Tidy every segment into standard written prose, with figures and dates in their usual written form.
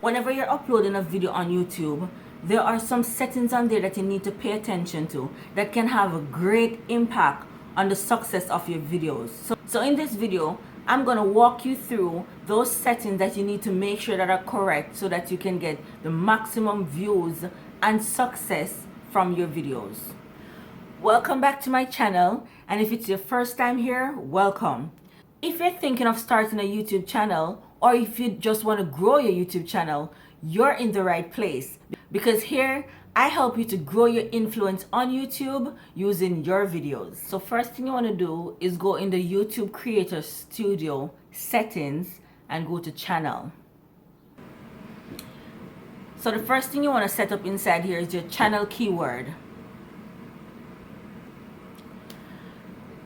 Whenever you're uploading a video on YouTube, there are some settings on there that you need to pay attention to that can have a great impact on the success of your videos. So in this video, I'm going to walk you through those settings that you need to make sure that are correct so that you can get the maximum views and success from your videos. Welcome back to my channel, and if it's your first time here, welcome. If you're thinking of starting a YouTube channel, or if you just want to grow your YouTube channel, you're in the right place, because here I help you to grow your influence on YouTube using your videos. So first thing you want to do is go in the YouTube Creator Studio settings and go to channel. So the first thing you want to set up inside here is your channel keyword.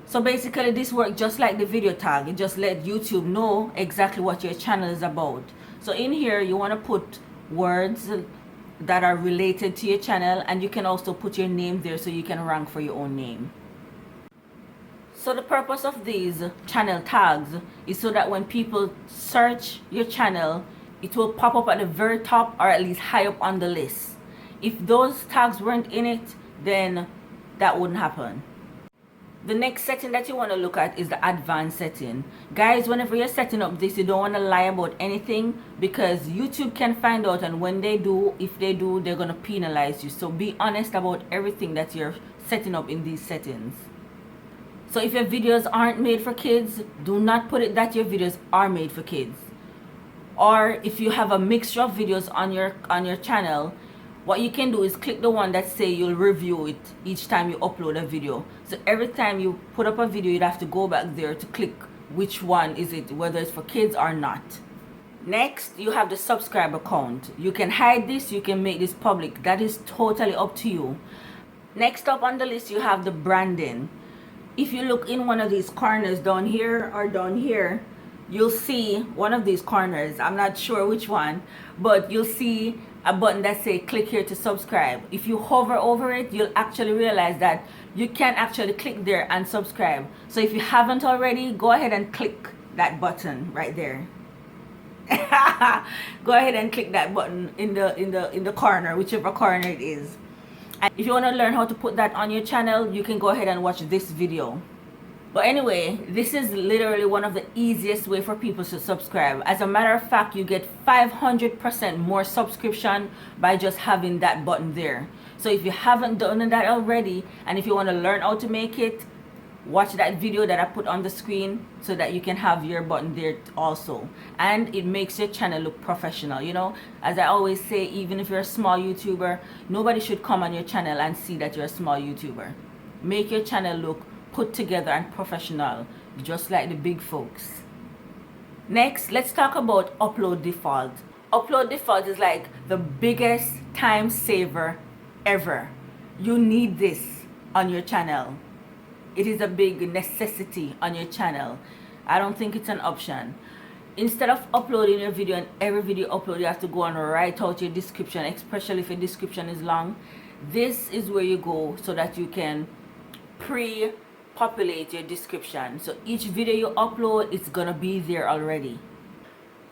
So basically this works just like the video tag. It just let YouTube know exactly what your channel is about. So in here you want to put words that are related to your channel, and you can also put your name there so you can rank for your own name. So the purpose of these channel tags is so that when people search your channel, it will pop up at the very top or at least high up on the list. If those tags weren't in it, then that wouldn't happen. The next setting that you want to look at is the advanced setting. Guys, whenever you're setting up this, you don't want to lie about anything, because YouTube can find out, and when they do, if they do, they're going to penalize you. So be honest about everything that you're setting up in these settings. So if your videos aren't made for kids, do not put it that your videos are made for kids. Or if you have a mixture of videos on your channel, what you can do is click the one that say you'll review it each time you upload a video. So every time you put up a video, you'd have to go back there to click which one is it, whether it's for kids or not. Next, you have the subscriber count. You can hide this, you can make this public. That is totally up to you. Next up on the list, you have the branding. If you look in one of these corners down here or down here, you'll see one of these corners. I'm not sure which one, but you'll see a button that say click here to subscribe. If you hover over it, you'll actually realize that you can actually click there and subscribe. So if you haven't already, go ahead and click that button right there. Go ahead and click that button in the corner, whichever corner it is. And if you want to learn how to put that on your channel, you can go ahead and watch this video. But anyway, this is literally one of the easiest way for people to subscribe. As a matter of fact, you get 500% more subscription by just having that button there. So if you haven't done that already, and if you want to learn how to make it, watch that video that I put on the screen so that you can have your button there also. And it makes your channel look professional. You know, as I always say, even if you're a small YouTuber, nobody should come on your channel and see that you're a small YouTuber. Make your channel look put together and professional, just like the big folks. Next, let's talk about upload default. Upload default is like the biggest time saver ever. You need this on your channel. It is a big necessity on your channel. I don't think it's an option. Instead of uploading your video, and every video upload you have to go and write out your description, especially if your description is long, this is where you go so that you can populate your description. So each video you upload, it's gonna be there already.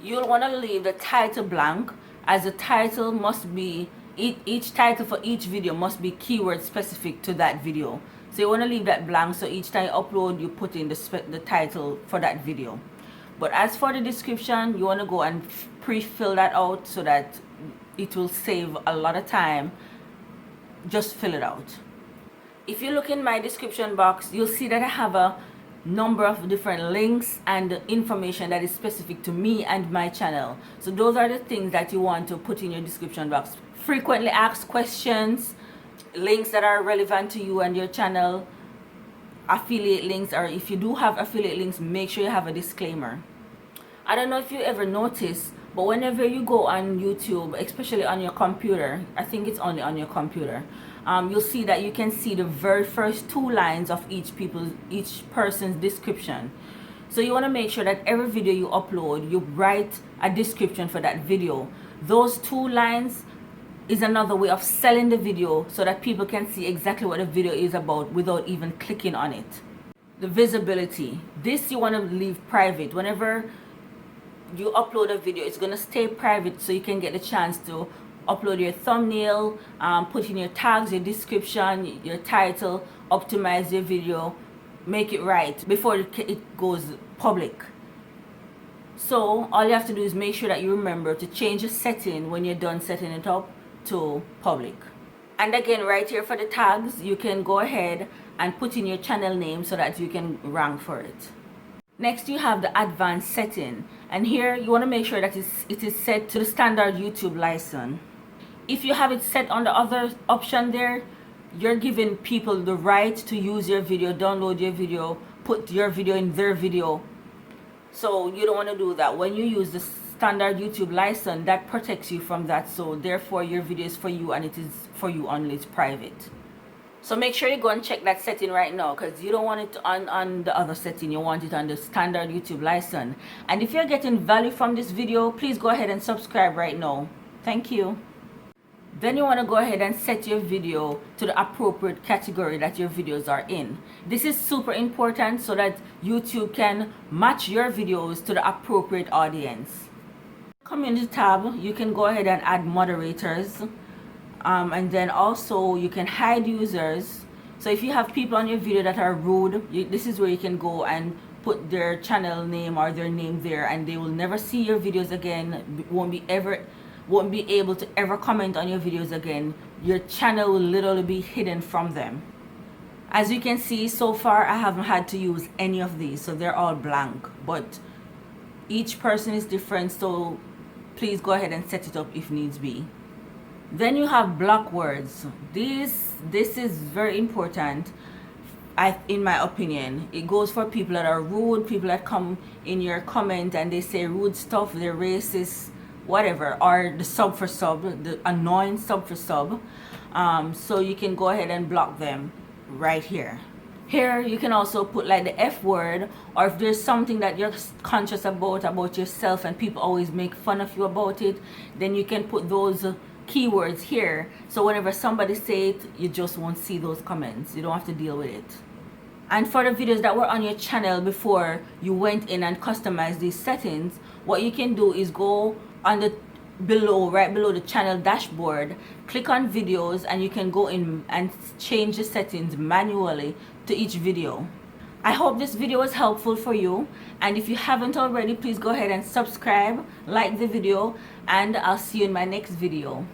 You'll want to leave the title blank, as the title must be, each title for each video must be keyword specific to that video. So you want to leave that blank, so each time you upload, you put in the title for that video. But as for the description, you want to go and pre-fill that out so that it will save a lot of time. Just fill it out. If you look in my description box, you'll see that I have a number of different links and information that is specific to me and my channel. So those are the things that you want to put in your description box. Frequently asked questions, links that are relevant to you and your channel, affiliate links, or if you do have affiliate links, make sure you have a disclaimer. I don't know if you ever notice, but whenever you go on YouTube, especially on your computer, I think it's only on your computer, you'll see that you can see the very first 2 lines of each person's description. So you want to make sure that every video you upload, you write a description for that video. Those 2 lines is another way of selling the video so that people can see exactly what the video is about without even clicking on it. The visibility. This you want to leave private. Whenever you upload a video, it's going to stay private, so you can get the chance to upload your thumbnail, put in your tags, your description, your title, optimize your video, make it right before it goes public. So all you have to do is make sure that you remember to change the setting when you're done setting it up to public. And again, right here for the tags, you can go ahead and put in your channel name so that you can rank for it. Next, you have the advanced setting, and here you want to make sure that it is set to the standard YouTube license. If you have it set on the other option there, you're giving people the right to use your video, download your video, put your video in their video. So you don't want to do that. When you use the standard YouTube license, that protects you from that. So therefore your video is for you, and it is for you only, it's private. So make sure you go and check that setting right now, because you don't want it on the other setting. You want it on the standard YouTube license. And if you're getting value from this video, please go ahead and subscribe right now. Thank you. Then you want to go ahead and set your video to the appropriate category that your videos are in. This is super important so that YouTube can match your videos to the appropriate audience. Community tab, you can go ahead and add moderators. And then also you can hide users. So if you have people on your video that are rude, this is where you can go and put their channel name or their name there, and they will never see your videos again, won't be able to ever comment on your videos again. Your channel will literally be hidden from them. As you can see, so far I haven't had to use any of these, so they're all blank, but each person is different, so please go ahead and set it up if needs be. Then you have block words. This is very important, in my opinion. It goes for people that are rude, people that come in your comment and they say rude stuff, they're racist, whatever, or the sub for sub, the annoying sub for sub. So you can go ahead and block them right here. Here you can also put like the F word, or if there's something that you're conscious about yourself and people always make fun of you about it, then you can put those keywords here, so whenever somebody say it, you just won't see those comments. You don't have to deal with it. And for the videos that were on your channel before you went in and customized these settings, what you can do is go on the right below the channel dashboard, click on videos, and you can go in and change the settings manually to each video. I hope this video was helpful for you, and if you haven't already, please go ahead and subscribe, like the video, and I'll see you in my next video.